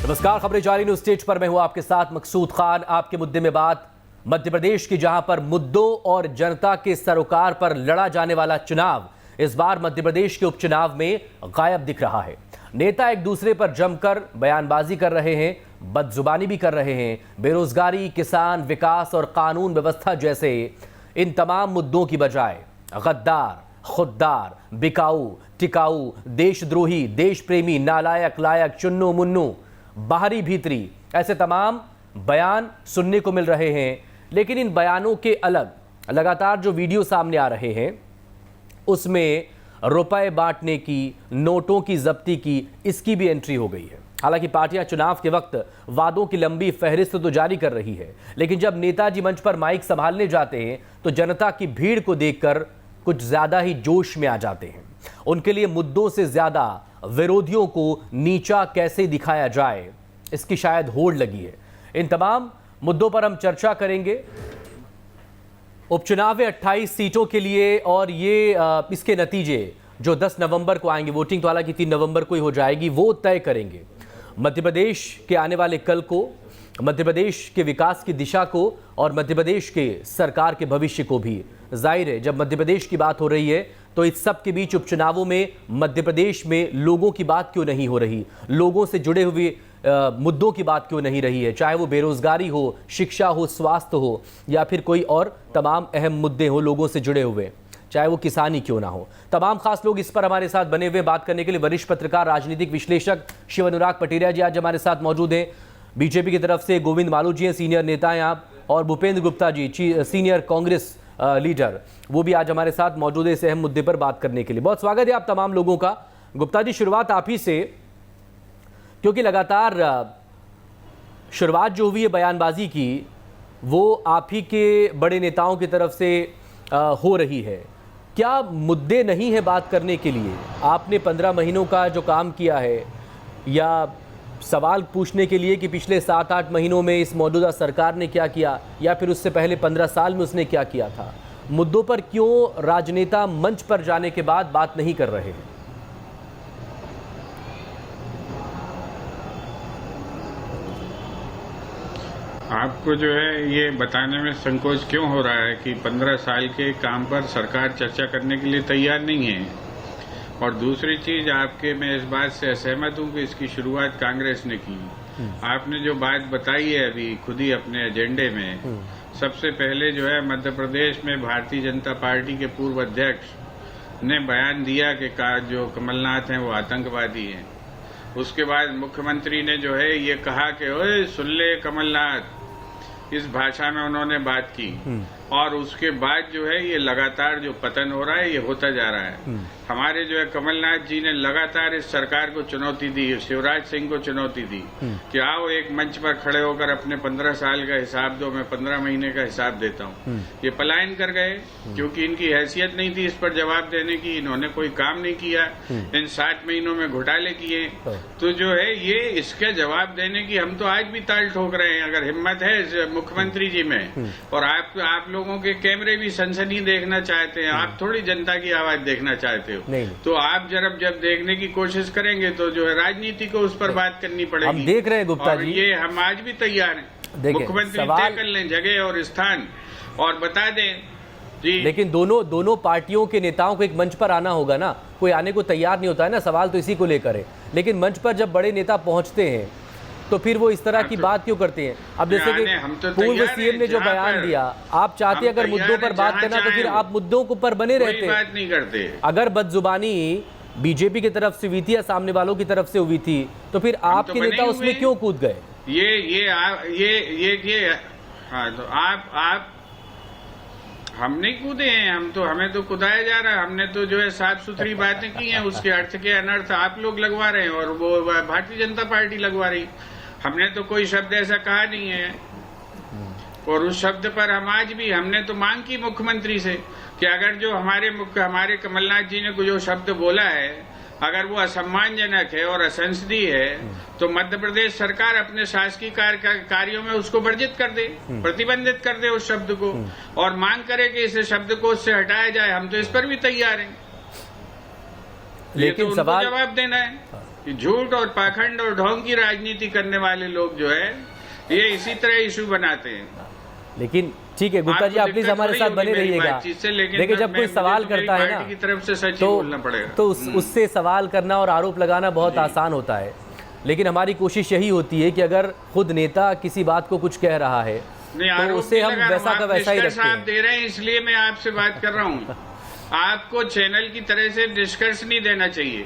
नमस्कार, खबरें जारी न्यूज स्टेज पर मैं हूं आपके साथ मकसूद खान। आपके मुद्दे में बात मध्य प्रदेश की, जहां पर मुद्दों और जनता के सरोकार पर लड़ा जाने वाला चुनाव इस बार मध्य प्रदेश के उपचुनाव में गायब दिख रहा है। नेता एक दूसरे पर जमकर बयानबाजी कर रहे हैं, बदजुबानी भी कर रहे हैं। बेरोजगारी, किसान, विकास और कानून व्यवस्था जैसे इन तमाम मुद्दों की बजाय गद्दार, खुददार, बिकाऊ, टिकाऊ, देशद्रोही, देश प्रेमी, नालायक, लायक, चुन्नू मुन्नू, बाहरी भीतरी, ऐसे तमाम बयान सुनने को मिल रहे हैं। लेकिन इन बयानों के अलग लगातार जो वीडियो सामने आ रहे हैं उसमें रुपए बांटने की, नोटों की जब्ती की, इसकी भी एंट्री हो गई है। हालांकि पार्टियां चुनाव के वक्त वादों की लंबी फहरिस्त तो जारी कर रही है, लेकिन जब नेताजी मंच पर माइक संभालने जाते हैं तो जनता की भीड़ को देखकर कुछ ज्यादा ही जोश में आ जाते हैं। उनके लिए मुद्दों से ज्यादा विरोधियों को नीचा कैसे दिखाया जाए, इसकी शायद होड़ लगी है। इन तमाम मुद्दों पर हम चर्चा करेंगे। उपचुनाव 28 सीटों के लिए और ये इसके नतीजे जो 10 नवंबर को आएंगे, वोटिंग तो हालांकि 3 नवंबर को ही हो जाएगी, वो तय करेंगे मध्य प्रदेश के आने वाले कल को, मध्य प्रदेश के विकास की दिशा को और मध्य प्रदेश के सरकार के भविष्य को भी। जाहिर है, जब मध्य प्रदेश की बात हो रही है तो इस सब के बीच उपचुनावों में मध्य प्रदेश में लोगों की बात क्यों नहीं हो रही, लोगों से जुड़े हुए मुद्दों की बात क्यों नहीं रही है, चाहे वो बेरोजगारी हो, शिक्षा हो, स्वास्थ्य हो या फिर कोई और तमाम अहम मुद्दे हो लोगों से जुड़े हुए, चाहे वो किसानी क्यों ना हो। तमाम खास लोग इस पर हमारे साथ बने हुए बात करने के लिए वरिष्ठ पत्रकार, राजनीतिक विश्लेषक शिव अनुराग पटेरिया जी आज हमारे साथ मौजूद हैं। बीजेपी की तरफ से गोविंद मालू जी हैं, सीनियर नेता हैं आप, और भूपेंद्र गुप्ता जी सीनियर कांग्रेस लीडर, वो भी आज हमारे साथ मौजूद है इस अहम मुद्दे पर बात करने के लिए। बहुत स्वागत है आप तमाम लोगों का। गुप्ता जी, शुरुआत आप ही से, क्योंकि लगातार शुरुआत जो हुई है बयानबाजी की वो आप ही के बड़े नेताओं की तरफ से हो रही है। क्या मुद्दे नहीं है बात करने के लिए? आपने 15 महीनों का जो काम किया है, या सवाल पूछने के लिए कि पिछले 7-8 महीनों में इस मौजूदा सरकार ने क्या किया, या फिर उससे पहले 15 साल में उसने क्या किया था? मुद्दों पर क्यों राजनेता मंच पर जाने के बाद बात नहीं कर रहे हैं? आपको जो है ये बताने में संकोच क्यों हो रहा है कि 15 साल के काम पर सरकार चर्चा करने के लिए तैयार नहीं है? और दूसरी चीज, आपके मैं इस बात से असहमत हूं कि इसकी शुरुआत कांग्रेस ने की। आपने जो बात बताई है अभी खुद ही अपने एजेंडे में, सबसे पहले जो है मध्य प्रदेश में भारतीय जनता पार्टी के पूर्व अध्यक्ष ने बयान दिया कि जो कमलनाथ हैं वो आतंकवादी हैं। उसके बाद मुख्यमंत्री ने जो है ये कहा कि ओए सुन ले कमलनाथ, इस भाषा में उन्होंने बात की। और उसके बाद जो है ये लगातार जो पतन हो रहा है ये होता जा रहा है। हमारे जो है कमलनाथ जी ने लगातार इस सरकार को चुनौती दी, शिवराज सिंह को चुनौती दी कि आओ एक मंच पर खड़े होकर अपने 15 साल का हिसाब दो, मैं 15 महीने का हिसाब देता हूँ। ये पलायन कर गए क्योंकि इनकी हैसियत नहीं थी इस पर जवाब देने की, इन्होंने कोई काम नहीं किया, इन 7 महीनों में घोटाले किए। तो जो है ये इसके जवाब देने की हम तो आज भी ताल ठोक रहे हैं। अगर हिम्मत है मुख्यमंत्री जी में, और आप लोगों के कैमरे भी सनसनी देखना चाहते हैं, आप थोड़ी जनता की आवाज देखना चाहते हो, तो आप जब देखने की कोशिश करेंगे तो जो है राजनीति को उस पर बात करनी पड़ेगी। हम देख रहे हैं गुप्ता जी, ये हम आज भी तैयार हैं। मुख्यमंत्री तय कर लें जगह और स्थान और बता दें जी। लेकिन दोनों पार्टियों के नेताओं को एक मंच पर आना होगा ना, कोई आने को तैयार नहीं होता है ना, सवाल तो इसी को लेकर है। लेकिन मंच पर जब बड़े नेता पहुंचते हैं तो फिर वो इस तरह की बात क्यों करते हैं? अब जैसे कि पूर्व सीएम ने जो बयान दिया, आप चाहते अगर मुद्दों पर बात करना तो फिर आप मुद्दों के ऊपर बने रहते, बात नहीं करते। अगर बदजुबानी बीजेपी की तरफ से हुई थी या सामने वालों की तरफ से हुई थी तो फिर आपके नेता उसमें क्यों कूद गए? हाँ, तो आप हम नहीं कूदे हैं, हमें तो कुदाया जा रहा है। हमने तो जो है साफ सुथरी बातें की हैं, उसके अर्थ के अनर्थ आप लोग लगवा रहे हैं और वो भारतीय जनता पार्टी लगवा रही। हमने तो कोई शब्द ऐसा कहा नहीं है, और उस शब्द पर हमने तो मांग की मुख्यमंत्री से कि अगर जो हमारे कमलनाथ जी ने जो शब्द बोला है अगर वो असम्मानजनक है और असंसदीय है तो मध्य प्रदेश सरकार अपने शासकीय कार्यों में उसको वर्जित कर दे, प्रतिबंधित कर दे उस शब्द को, और मांग करे कि इस शब्द को उससे हटाया जाए। हम तो इस पर भी तैयार हैं, लेकिन तो सवाल जवाब देना है। कि झूठ और पाखंड और ढोंग की राजनीति करने वाले लोग जो है ये इसी तरह इशू बनाते हैं। लेकिन ठीक है गुप्ता जी, आप प्लीज हमारे साथ बने रहिएगा। देखिए जब कोई सवाल करता है ना की तरफ से सच तो बोलना पड़ेगा, तो उससे सवाल करना और आरोप लगाना बहुत आसान होता है, लेकिन हमारी कोशिश यही होती है कि अगर खुद नेता किसी बात को कुछ कह रहा है तो उसे हम वैसा का वैसा ही रखते हैं। आप दे रहे हैं इसलिए मैं आपसे बात कर रहा हूँ। आपको चैनल की तरह से निष्कर्ष नहीं देना चाहिए।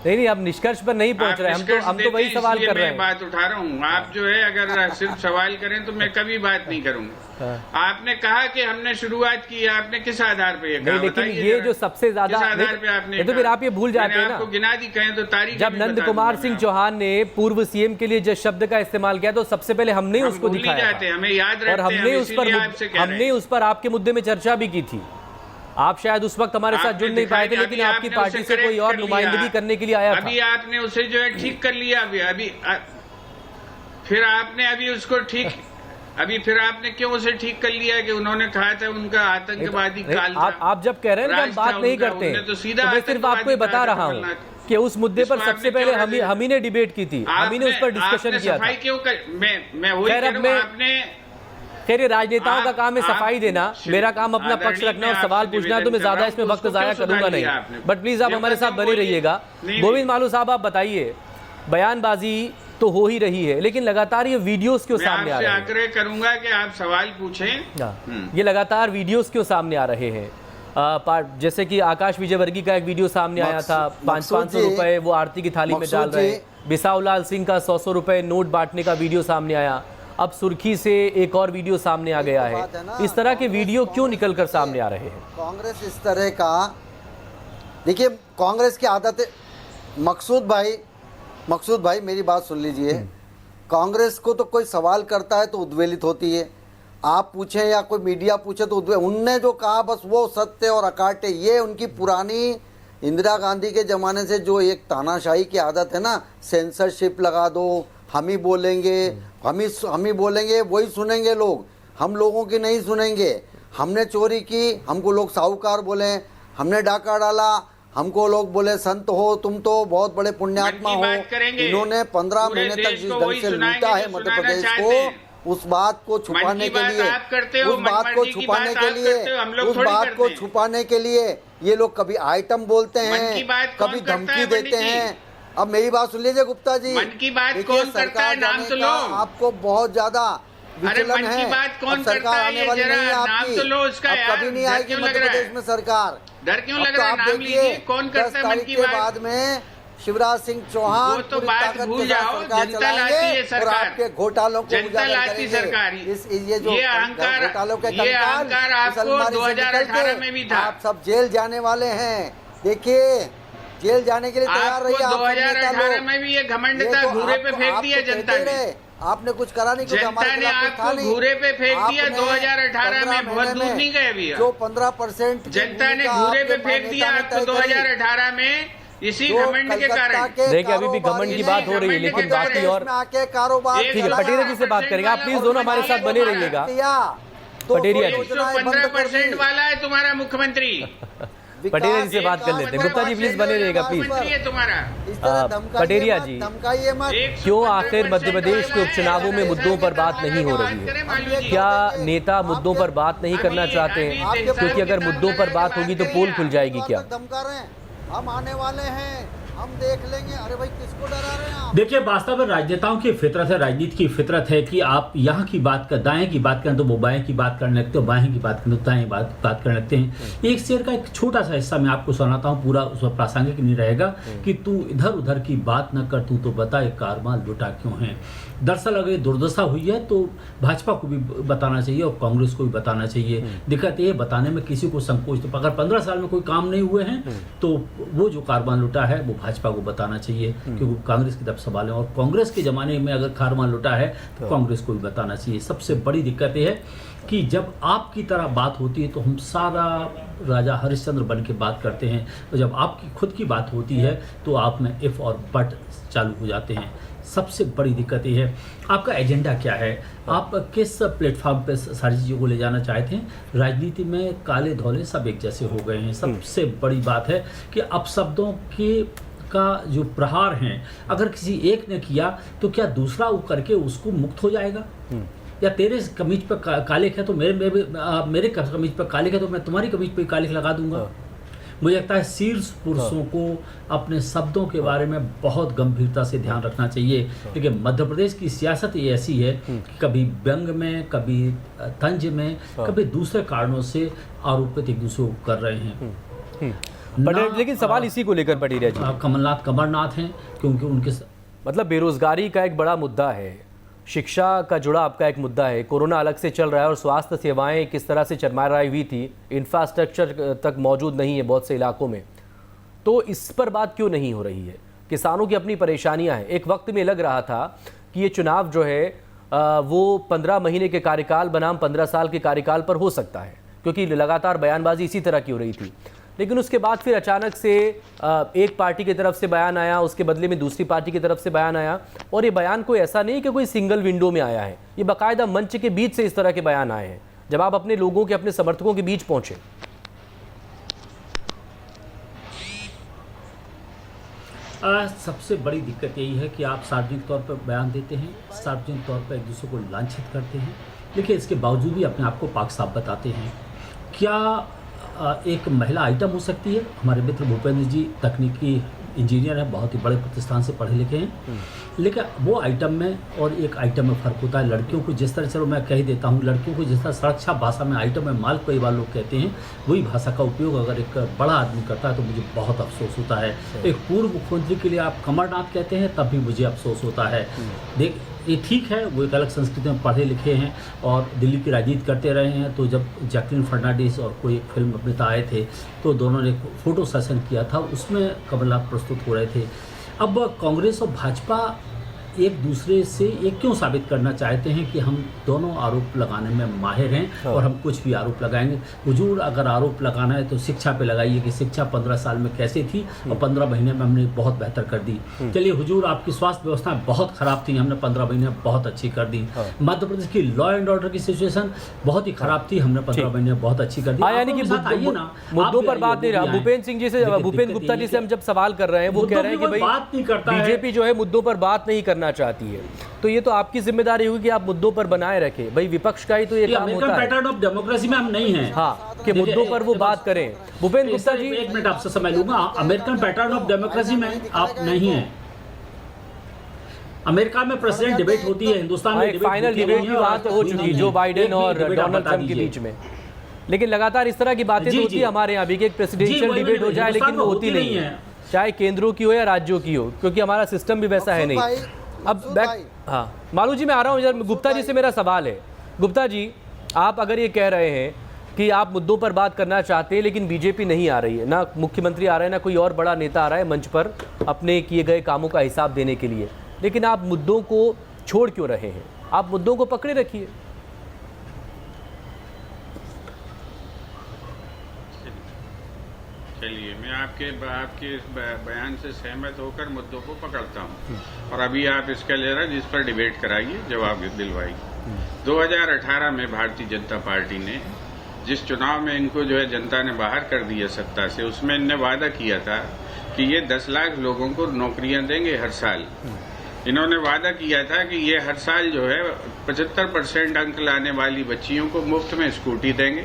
नहीं, अब निष्कर्ष पर नहीं पहुंच रहे, हम तो वही सवाल कर रहे हैं। बात उठा रहा हूँ। आप जो है अगर सिर्फ सवाल करें तो मैं कभी बात नहीं करूंगा। आपने कहा कि हमने शुरुआत की, आपने किस आधार पे ये कहा? लेकिन ये जो सबसे ज्यादा आधार पे आपने, तो फिर आप ये भूल जाते हैं ना, आपको गिना दी कहें तो तारीख। जब नंद कुमार सिंह चौहान ने पूर्व सीएम के लिए जिस शब्द का इस्तेमाल किया तो सबसे पहले हमने उसको दिखाया था, हमें याद और हमने उस पर आपके मुद्दे में चर्चा भी की थी। आप शायद उस वक्त हमारे साथ जुड़ नहीं पाए थे, लेकिन आपकी पार्टी से कोई और नुमाइंदगी करने के लिए आया था। अभी आपने उसे जो है ठीक कर लिया। अभी फिर आपने अभी उसको ठीक फिर आपने क्यों उसे ठीक कर लिया कि उन्होंने कहा था उनका आतंकवादी काल था। आप जब कह रहे हैं कि हम बात नहीं करते तो सीधा मैं सिर्फ आपको ये बता रहा हूँ कि उस मुद्दे पर सबसे पहले हम ही ने डिबेट की थी, हम ही ने उस पर डिस्कशन किया था। क्यों मैं वही कह रहा हूं, आपने खैर राजनेताओं का काम है सफाई देना, मेरा काम अपना पक्ष रखना और सवाल पूछना है, तो मैं ज्यादा इसमें वक्त जाया करूंगा नहीं। बट प्लीज आप हमारे साथ बने रहिएगा। गोविंद मालू साहब आप बताइए, बयानबाजी तो हो ही रही है, लेकिन लगातार ये वीडियोस क्यों सामने आ रहे हैं? आग्रह करूंगा कि आप सवाल पूछें। ये लगातार वीडियोस क्यों सामने आ रहे हैं? जैसे कि आकाश विजयवर्गीय का एक वीडियो सामने आया था, 500 रुपए वो आरती की थाली में डाल रहे हैं। बिसाऊलाल सिंह का 100 रुपए नोट बांटने का वीडियो सामने आया। अब सुर्खी से एक और वीडियो सामने आ गया है। इस तरह के वीडियो क्यों निकलकर सामने आ रहे हैं? कांग्रेस इस तरह का, देखिए कांग्रेस की आदत है। मकसूद भाई मेरी बात सुन लीजिए। कांग्रेस को तो कोई सवाल करता है तो उद्वेलित होती है, आप पूछें या कोई मीडिया पूछे तो उनने जो कहा बस वो सत्य और अकाट्य। ये उनकी पुरानी इंदिरा गांधी के ज़माने से जो एक तानाशाही की आदत है ना, सेंसरशिप लगा दो, हम ही बोलेंगे, हम ही बोलेंगे, वही सुनेंगे लोग, हम लोगों की नहीं सुनेंगे। हमने चोरी की, हमको लोग साहूकार बोले, हमने डाका डाला, हमको लोग बोले संत हो तुम तो बहुत बड़े पुण्यात्मा हो। इन्होंने 15 महीने तक जिस ढंग से लूटा है मध्य प्रदेश को, उस बात को छुपाने के लिए ये लोग कभी आइटम बोलते हैं, कभी धमकी देते हैं। अब मेरी बात सुन लीजिए गुप्ता जी, मन की बात कौन करता है? नाम तो लो। आपको बहुत ज्यादा विचलन है। अब सरकार आने वाली नहीं है आपकी, अब कभी नहीं आएगी मध्य प्रदेश में सरकार। डर क्यों लग रहा है? नाम लीजिए, कौन करता है मन की बात? बाद में शिवराज सिंह चौहान वो तो बात भूल जाओ, जनता लाती है सरकार, और आपके घोटालों को जनता लाती सरकार। ये अहंकार, घोटालों के ये अहंकार आपको 2018 में भी था। आप सब जेल जाने वाले हैं। देखिए जेल जाने के लिए तैयार रहिए। 2018 में भी ये घमंड था, घूरे पे फेंक दिया जनता ने। आपने कुछ करा नहीं, जनता ने आपको घूरे पे फेंक दिया 2018 में, बहुत दूर नहीं गए अभी। जो 15% जनता ने घूरे पे फेंक दिया आपको 2018 में, इसी घमंड के कारण। देखिए अभी भी घमंड की बात हो रही है, लेकिन बाकी और कारोबार। ठीक है, पटेरिया जी से बात करेंगे। आप प्लीज दोनों हमारे साथ बने रहिएगा। पटेरिया जी 15% वाला है तुम्हारा मुख्यमंत्री। पटेरिया जी से बात कर लेते हैं। गुप्ता जी प्लीज बने रहेगा प्लीज। पटेरिया जी, क्यों आखिर मध्य प्रदेश के उपचुनावों में मुद्दों पर बात नहीं हो रही है? क्या नेता मुद्दों पर बात नहीं करना चाहते हैं? क्योंकि अगर मुद्दों पर बात होगी तो पोल खुल जाएगी क्या? हम आने वाले हैं, हम देख लेंगे। अरे भाई किसको डरा रहे हैं आप? देखिए वास्तव में राजनेताओं की फितरत है, राजनीति की फितरत है कि आप यहाँ की बात कर, दाएं की बात करें तो वो बाएं की बात करने लगते हो, बाएं की बात करें तो दाएं बात करने लगते हैं। एक शेर का एक छोटा सा हिस्सा मैं आपको सुनाता हूँ, पूरा उस पर प्रासंगिक नहीं रहेगा कि तू इधर उधर की बात न कर, तू तो बता एक कारमाल लुटा क्यों है। दरअसल अगर दुर्दशा हुई है तो भाजपा को भी बताना चाहिए और कांग्रेस को भी बताना चाहिए। दिक्कत ये बताने में किसी को संकोच, तो अगर 15 साल में कोई काम नहीं हुए हैं तो वो जो कारबान लुटा है वो भाजपा को बताना चाहिए, क्योंकि कांग्रेस की तरफ सवाल है। और कांग्रेस के ज़माने में अगर कारबान लुटा है तो कांग्रेस को भी बताना चाहिए। सबसे बड़ी दिक्कत ये है कि जब आपकी तरह बात होती है तो हम सारा राजा हरिश्चंद्र बन के बात करते हैं, और जब आपकी खुद की बात होती है तो आप में इफ़ और बट चालू हो जाते हैं। सबसे बड़ी दिक्कत ये है, आपका एजेंडा क्या है, आप किस प्लेटफॉर्म पे सारी चीज़ों को ले जाना चाहते हैं। राजनीति में काले धोले सब एक जैसे हो गए हैं। सबसे बड़ी बात है कि अपशब्दों के का जो प्रहार है, अगर किसी एक ने किया तो क्या दूसरा वो करके उसको मुक्त हो जाएगा? या तेरे कमीज पर कालिख है तो मेरे कमीज पर कालिख है तो मैं तुम्हारी कमीज पर कालिख लगा दूंगा। मुझे लगता है शीर्ष पुरुषों को अपने शब्दों के बारे में बहुत गंभीरता से ध्यान रखना चाहिए, क्योंकि मध्य प्रदेश की सियासत ये ऐसी है कि कभी व्यंग में, कभी तंज में, कभी दूसरे कारणों से आरोपित एक दूसरे को कर रहे हैं। लेकिन सवाल इसी को लेकर पटेरिया जी, कमलनाथ कमरनाथ हैं क्योंकि उनके मतलब बेरोजगारी का एक बड़ा मुद्दा है, शिक्षा का जुड़ा आपका एक मुद्दा है, कोरोना अलग से चल रहा है और स्वास्थ्य सेवाएं किस तरह से चरमराई हुई थी, इंफ्रास्ट्रक्चर तक मौजूद नहीं है बहुत से इलाकों में, तो इस पर बात क्यों नहीं हो रही है? किसानों की अपनी परेशानियां हैं। एक वक्त में लग रहा था कि ये चुनाव जो है वो 15 महीने के कार्यकाल बनाम 15 साल के कार्यकाल पर हो सकता है, क्योंकि लगातार बयानबाजी इसी तरह की हो रही थी। लेकिन उसके बाद फिर अचानक से एक पार्टी की तरफ से बयान आया, उसके बदले में दूसरी पार्टी की तरफ से बयान आया, और ये बयान कोई ऐसा नहीं कि कोई सिंगल विंडो में आया है, ये बाकायदा मंच के बीच से इस तरह के बयान आए हैं जब आप अपने लोगों के, अपने समर्थकों के बीच पहुंचे। सबसे बड़ी दिक्कत यही है कि आप सार्वजनिक तौर पर बयान देते हैं, सार्वजनिक तौर पर एक दूसरे को लांछित करते हैं, लेकिन इसके बावजूद भी अपने आप को पाक साफ बताते हैं। क्या एक महिला आइटम हो सकती है? हमारे मित्र भूपेंद्र जी तकनीकी इंजीनियर हैं, बहुत ही बड़े प्रतिष्ठान से पढ़े लिखे हैं, लेकिन वो आइटम में और एक आइटम में फ़र्क होता है। लड़कियों को जिस तरह, चलो मैं कह देता हूँ, लड़कियों को जिस तरह सुरक्षा भाषा में आइटम में माल कई बार लोग कहते हैं, वही भाषा का उपयोग अगर एक बड़ा आदमी करता है तो मुझे बहुत अफसोस होता है। एक पूर्व मुख्यमंत्री के लिए आप कमरनाथ कहते हैं तब भी मुझे अफसोस होता है। देख, ये ठीक है, वो एक अलग संस्कृति में पढ़े लिखे हैं और दिल्ली की राजनीति करते रहे हैं। तो जब जैकलिन फर्नांडिस और कोई एक फिल्म अभिनेता आए थे तो दोनों ने फोटो सेशन किया था, उसमें कमलनाथ प्रस्तुत हो रहे थे। अब कांग्रेस और भाजपा एक दूसरे से ये क्यों साबित करना चाहते हैं कि हम दोनों आरोप लगाने में माहिर हैं और हम कुछ भी आरोप लगाएंगे? हुजूर, अगर आरोप लगाना है तो शिक्षा पे लगाइए कि शिक्षा 15 साल में कैसे थी और 15 महीने में हमने बहुत बेहतर कर दी। चलिए हुजूर, आपकी स्वास्थ्य व्यवस्था बहुत खराब थी, हमने 15 महीने में बहुत अच्छी कर दी। मध्य प्रदेश की लॉ एंड ऑर्डर की सिचुएशन बहुत ही खराब थी, हमने 15 महीने में बहुत अच्छी कर दी। यानी कि मुद्दों पर बात नहीं रहा। भूपेंद्र सिंह जी से, भूपेंद्र गुप्ता जी से हम जब सवाल कर रहे हैं, वो कह रहे हैं कि भाई बीजेपी जो है मुद्दों पर बात नहीं करना चाहती है, तो ये तो आपकी जिम्मेदारी होगी कि आप मुद्दों पर बनाए रखें। भाई विपक्ष का ही तो ये काम होता है। पैटर्न ऑफ डेमोक्रेसी में हम नहीं हैं। हाँ, कि मुद्दों पर वो बात करें। भूपेंद्र गुप्ता जी, एक मिनट आपसे समय लूंगा। अमेरिकन पैटर्न ऑफ डेमोक्रेसी में आप नहीं हैं। अमेरिका में प्रेसिडेंट डिबेट होती है, हिंदुस्तान में फाइनल डिबेट की बात हो चुकी जो बाइडेन और डोनाल्ड ट्रंप के बीच में, लेकिन लगातार इस तरह की बातें होती है हमारे यहाँ भी कि एक प्रेसिडेंशियल डिबेट हो जाए, लेकिन वो होती नहीं है, चाहे केंद्रों की हो या राज्यों की हो, क्योंकि हमारा सिस्टम भी वैसा है नहीं। अब बैक, हाँ मालू जी, मैं आ रहा हूँ। गुप्ता जी से मेरा सवाल है। गुप्ता जी, आप अगर ये कह रहे हैं कि आप मुद्दों पर बात करना चाहते हैं, लेकिन बीजेपी नहीं आ रही है, ना मुख्यमंत्री आ रहा है, ना कोई और बड़ा नेता आ रहा है मंच पर अपने किए गए कामों का हिसाब देने के लिए, लेकिन आप मुद्दों को छोड़ क्यों रहे हैं? आप मुद्दों को पकड़े रखिए। चलिए, मैं आपके इस बयान से सहमत होकर मुद्दों को पकड़ता हूँ, और अभी आप इसका ले रहे हैं जिस पर डिबेट कराइए, जवाब दिलवाइए। 2018 में भारतीय जनता पार्टी ने जिस चुनाव में इनको जो है जनता ने बाहर कर दिया सत्ता से, उसमें इनने वादा किया था कि ये 10 लाख लोगों को नौकरियां देंगे हर साल। इन्होंने वादा किया था कि ये हर साल जो है 75% अंक लाने वाली बच्चियों को मुफ्त में स्कूटी देंगे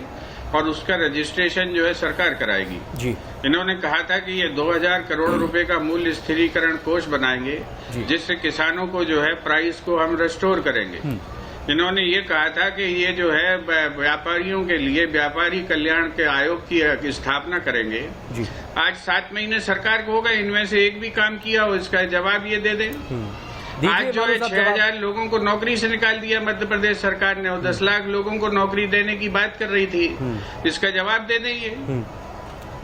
और उसका रजिस्ट्रेशन जो है सरकार कराएगी जी। इन्होंने कहा था कि ये 2000 करोड़ रुपए का मूल्य स्थिरीकरण कोष बनाएंगे, जिससे किसानों को जो है प्राइस को हम रेस्टोर करेंगे। इन्होंने ये कहा था कि ये जो है व्यापारियों के लिए व्यापारी कल्याण के आयोग की स्थापना करेंगे। आज 7 महीने सरकार को हो गए, इनमें से एक भी काम किया हो, इसका जवाब ये दे दें। आज जो है 6000 लोगों को नौकरी से निकाल दिया मध्य प्रदेश सरकार ने, और 10 लाख लोगों को नौकरी देने की बात कर रही थी, इसका जवाब दे दें। ये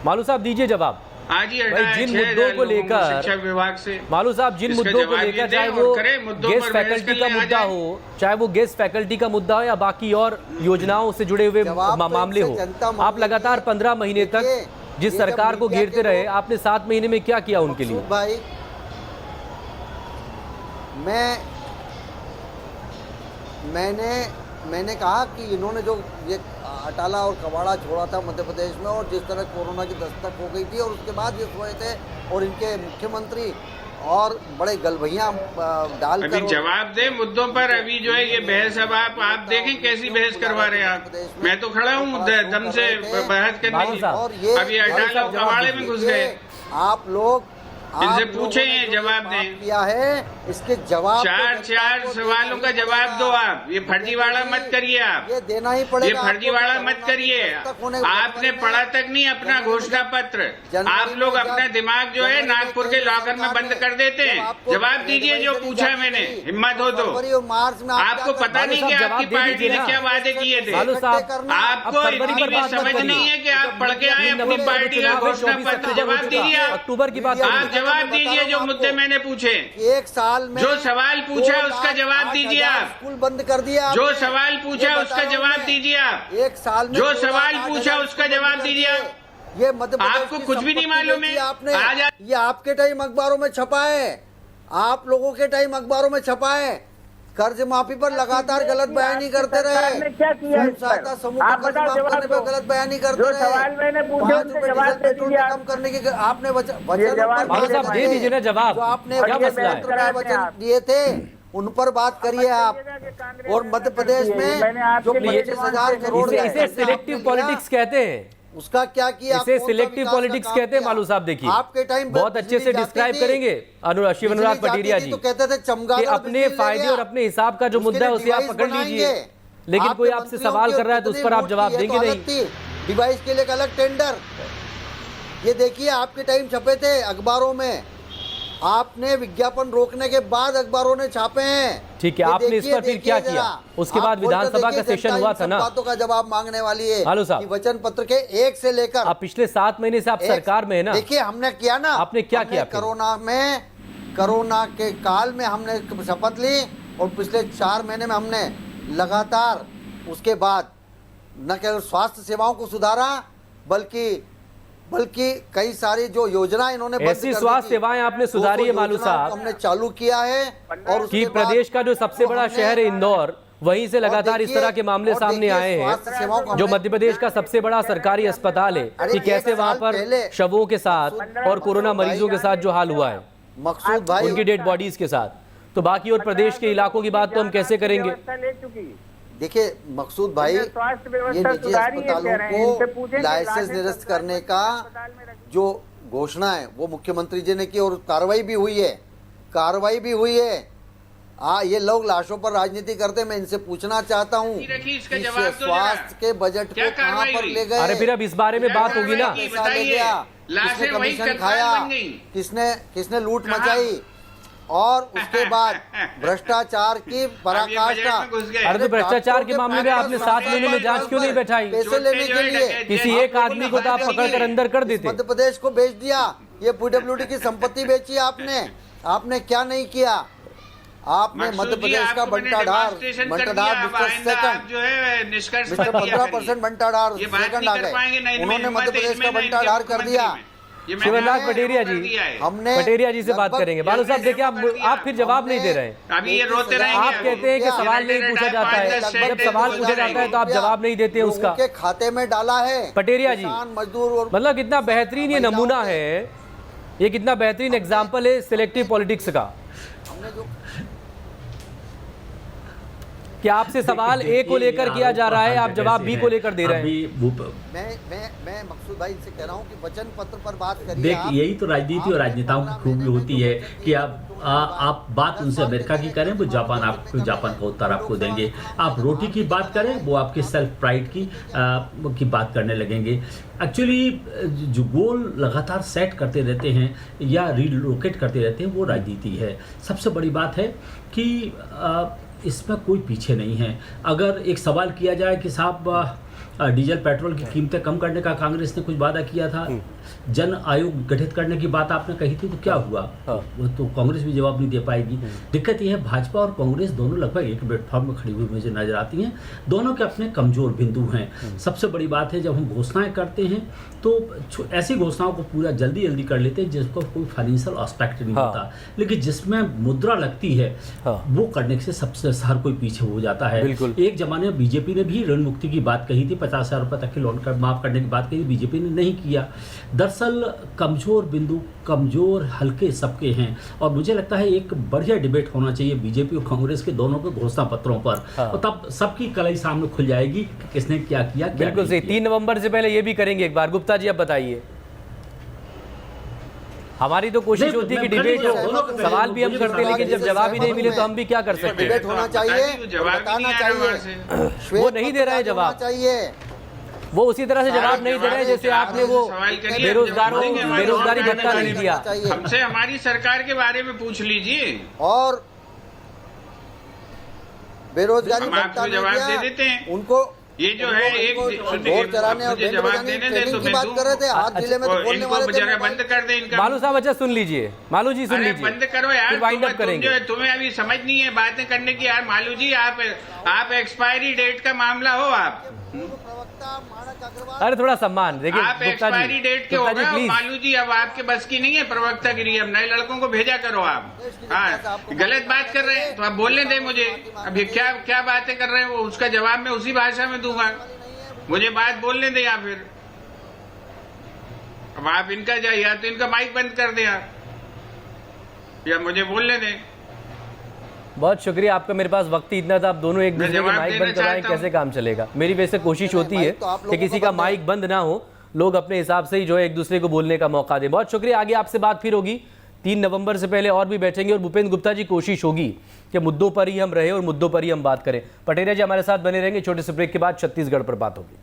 मालू साहब दीजिए जवाब। आज ही जिन मुद्दों को लेकर शिक्षा विभाग से, मालू साहब जिन मुद्दों को लेकर, चाहे वो गेस्ट फैकल्टी का मुद्दा हो, चाहे वो गेस्ट फैकल्टी का मुद्दा हो या बाकी और योजनाओं से जुड़े हुए मामले हो, आप लगातार 15 महीने तक जिस सरकार को घेरते रहे, आपने 7 महीने में क्या किया उनके लिए? भाई, मैंने कहा कि इन्होंने जो ये अटाला और कबाड़ा छोड़ा था मध्य प्रदेश में, और जिस तरह कोरोना की दस्तक हो गई थी, और उसके बाद ये सोए थे और इनके मुख्यमंत्री और बड़े गलभैया डाल अभी जवाब दे मुद्दों पर। अभी जो है ये बहस, अब आप देखें कैसी बहस करवा रहे हैं आप। मैं तो खड़ा हूँ दम से बहस करने के लिए, और ये अभी अटाला और कबाड़े में घुस गए। आप लोग इनसे पूछे हैं, जवाब दें। किया है इसके जवाब, चार सवालों का जवाब दो आप। ये फर्जीवाड़ा मत करिए आप, ये देना ही पड़ेगा। ये फर्जीवाड़ा मत करिए। आपने पढ़ा तक नहीं अपना घोषणा पत्र। आप लोग अपना दिमाग जो है नागपुर के लॉकर में बंद कर देते हैं। जवाब दीजिए जो पूछा मैंने, हिम्मत हो तो। मार्च में आपको पता नहीं कि आपकी पार्टी ने क्या वादे किए थे। आपको इतनी भी समझ नहीं है कि आप पढ़ के आए अपनी पार्टी का घोषणा पत्र। जवाब दीजिए आप, अक्टूबर की बात। आप जवाब दीजिए जो मुद्दे मैंने पूछे। एक साल में जो सवाल पूछा उसका जवाब दीजिए आप। स्कूल बंद कर दिया। जो सवाल पूछा उसका जवाब दीजिए आप। एक साल में जो सवाल पूछा उसका जवाब दीजिए आप। ये मध्य प्रदेश आपको की कुछ भी नहीं संपत्ति मालूम बेची है। आपने। आज ये आपके टाइम अखबारों में छपा है, आप लोगों के टाइम अखबारों में छपा है। कर्ज माफी पर लगातार गलत बयानी करते रहे। क्या किया इस पर? सहायता समूह आप का कर्ज बताओ माफ जवाब करने पर दो। गलत बयानी करते जो रहे। सवाल मैंने पूछे 5 उनके रुपए जवाब डीजल दे पेट्रोल दीजिए में आप। कम करने की आपने वचन जवाब बाबू साहब दे दीजिए ना जवाब। जो आपने क्या मसला है? वचन दिए थे उन पर बात करिए आप। और मध्य प्रदेश में जो 25,000 करोड़ इसे सिलेक्टिव पॉलिटिक्स कहते हैं। उसका क्या किया? इसे सिलेक्टिव पॉलिटिक्स कहते हैं मालू साहब। देखिए आपके टाइम बहुत अच्छे से डिस्क्राइब करेंगे शिव अनुराग पटेरिया जी तो कहते थे कि चमगादड़ अपने फायदे और अपने हिसाब का जो मुद्दा है उसे आप पकड़ लीजिए, लेकिन कोई आपसे सवाल कर रहा है तो उस पर आप जवाब देंगे नहीं। डिवाइस के लिए एक अलग टेंडर, ये देखिए आपके टाइम छपे थे अखबारों में। आपने विज्ञापन रोकने के बाद अखबारों ने छापे हैं। ठीक है, आपने इस पर फिर क्या किया? उसके बाद विधानसभा का सेशन हुआ था ना, बातों का जवाब मांगने वाली है हालो साहब। कि वचन पत्र के 1 से लेकर आप पिछले 7 महीने से आप सरकार में है ना। देखिए हमने किया ना, आपने क्या किया? कोरोना के काल में हमने शपथ ली, और पिछले 4 महीने में हमने लगातार उसके बाद न केवल स्वास्थ्य सेवाओं को सुधारा, बल्कि कई सारी जो योजना इन्होंने ऐसी स्वास्थ्य सेवाएं आपने सुधारी है मालू साहब, हमने चालू किया है। और कि प्रदेश का जो सबसे बड़ा शहर है इंदौर, वहीं से लगातार इस तरह के मामले सामने आए हैं। जो मध्य प्रदेश का सबसे बड़ा सरकारी अस्पताल है, कि कैसे वहां पर शवों के साथ और कोरोना मरीजों के साथ जो हाल हुआ है, मकसूद भाई उनकी डेड बॉडीज के साथ, तो बाकी और प्रदेश के इलाकों की बात तो हम कैसे करेंगे? देखिए मकसूद भाई, ये निजी अस्पतालों को लाइसेंस निरस्त करने का जो घोषणा है वो मुख्यमंत्री जी ने की, और कार्रवाई भी हुई है। ये लोग लाशों पर राजनीति करते हैं। मैं इनसे पूछना चाहता हूँ स्वास्थ्य के बजट को कहाँ पर ले गए? अरे फिर अब इस बारे में बात होगी ना। पैसा ले गया, किसने कमीशन खाया, किसने लूट मचाई, और उसके बाद भ्रष्टाचार की पराकाष्ठा। अरे तो भ्रष्टाचार के मामले में आपने 7 महीने में जांच क्यों नहीं बैठाई? पैसे लेने के लिए किसी एक आदमी को तो आप पकड़ कर अंदर कर देते। मध्य प्रदेश को बेच दिया, ये पीडब्ल्यूडी की संपत्ति बेची आपने क्या नहीं किया? आपने मध्य प्रदेश का बंटाढार सेकंड जो है निष्कर्ष 15% बंटाढार सेकंड आ गए। उन्होंने मध्य प्रदेश का बंटाढार कर दिया। शिवनाथ पटेरिया जी, हमने पटेरिया जी से बात करेंगे। बालू साहब देखिए, आप फिर जवाब नहीं दे रहे हैं। अभी ये रोते रहेंगे। आप कहते हैं कि सवाल नहीं पूछा जाता है, जब सवाल पूछा जाता है तो आप जवाब नहीं देते उसका। के खाते में डाला है पटेरिया जी, मजदूर और मतलब कितना बेहतरीन ये नमूना है, ये कितना बेहतरीन एग्जाम्पल है सिलेक्टिव पॉलिटिक्स का, कि आपसे सवाल ए को लेकर किया जा रहा है, आप जवाब बी को लेकर दे रहे हैं। मैं मकसूद भाई से कह रहा हूँ कि वचन पत्र पर बात करिए। देख, यही तो राजनीति और राजनेताओं की खूबी होती है कि आप बात उनसे अमेरिका की करें, वो जापान का उत्तर आपको देंगे। आप रोटी की बात करें, वो आपके सेल्फ प्राइड की बात करने लगेंगे। एक्चुअली जो गोल लगातार सेट करते रहते हैं या रिलोकेट करते रहते हैं, वो राजनीति है। सबसे बड़ी बात है कि इसमें कोई पीछे नहीं है। अगर एक सवाल किया जाए कि साहब डीजल पेट्रोल की कीमतें कम करने का कांग्रेस ने कुछ वादा किया था, जन आयोग गठित करने की बात आपने कही थी, तो क्या हुआ? वो तो कांग्रेस भी जवाब नहीं दे पाएगी। दिक्कत यह है भाजपा और कांग्रेस दोनों लगभग एक प्लेटफॉर्म में खड़ी हुई मुझे नजर आती हैं। दोनों के अपने कमजोर बिंदु हैं। सबसे बड़ी बात है, जब हम घोषणाएं करते हैं तो ऐसी घोषणाओं को पूरा जल्दी जल्दी कर लेते हैं जिसको कोई फाइनेंशियल एस्पेक्ट नहीं होता, लेकिन जिसमें मुद्रा लगती है वो करने से सबसे हर कोई पीछे हो जाता है। एक जमाने में बीजेपी ने भी ऋण मुक्ति की बात कही थी, 50,000 रुपए तक की लोन माफ करने की बात कही, बीजेपी ने नहीं किया। दरअसल कमजोर बिंदु कमजोर हल्के सबके हैं, और मुझे लगता है एक बढ़िया डिबेट होना चाहिए बीजेपी और कांग्रेस के दोनों के घोषणा पत्रों पर, और तब सबकी कलाई सामने खुल जाएगी कि किसने क्या किया। बिल्कुल सही। 3 नवंबर से पहले ये भी करेंगे एक बार। गुप्ता जी अब बताइए। हमारी तो कोशिश होती है कि डिबेट हो, सवाल भी हम करते हैं, लेकिन जब जवाब ही नहीं मिले तो हम भी क्या कर सकते हैं। डिबेट होना चाहिए, बताना चाहिए, वो नहीं दे रहा है जवाब चाहिए। वो उसी तरह से जवाब नहीं दे रहे जैसे आपने वो बेरोजगारों बेरोजगारी भत्ता नहीं दिया। हमसे हमारी सरकार के बारे में पूछ लीजिए, और बेरोजगारी भत्ता जवाब दे देते हैं उनको। ये जो है एक वोट चलाने और जवाब देने दे तो की बात कर रहे थे, हाथ जिले में तो बोलने वाले थे। जगह बंद कर दे इनका। मालू साहब अच्छा सुन लीजिए, मालू जी सुन लीजिए, बंद करो यार। वाइंड अप करेंगे। तुम्हें अभी समझ नहीं है बातें करने की यार। मालू जी आप एक्सपायरी डेट का मामला हो आप। अरे थोड़ा सम्मान देखिए। आप एक्सपायरी डेट के हो गए मालू जी, अब आपके बस की नहीं है प्रवक्तागिरी। अब नए लड़कों को भेजा करो आप। हाँ, गलत बात कर रहे हैं तो आप बोलने दें मुझे। अभी क्या बातें कर रहे हैं वो उसका जवाब मैं उसी भाषा में दूंगा। मुझे बात बोलने दें, या फिर अब आप इनका या तो इनका माइक बंद कर दें आप, या मुझे बोलने दें। बहुत शुक्रिया आपका। मेरे पास वक्त ही इतना था, आप दोनों एक दूसरे के माइक बंद करवाएं, कैसे काम चलेगा। मेरी वैसे कोशिश होती है कि किसी का माइक बंद ना हो, लोग अपने हिसाब से ही जो है एक दूसरे को बोलने का मौका दें। बहुत शुक्रिया। आगे आपसे बात फिर होगी। 3 नवंबर से पहले और भी बैठेंगे, और भूपेंद्र गुप्ता जी कोशिश होगी कि मुद्दों पर ही हम रहे और मुद्दों पर ही हम बात करें। पटेरिया जी हमारे साथ बने रहेंगे। छोटे से ब्रेक के बाद छत्तीसगढ़ पर बात होगी।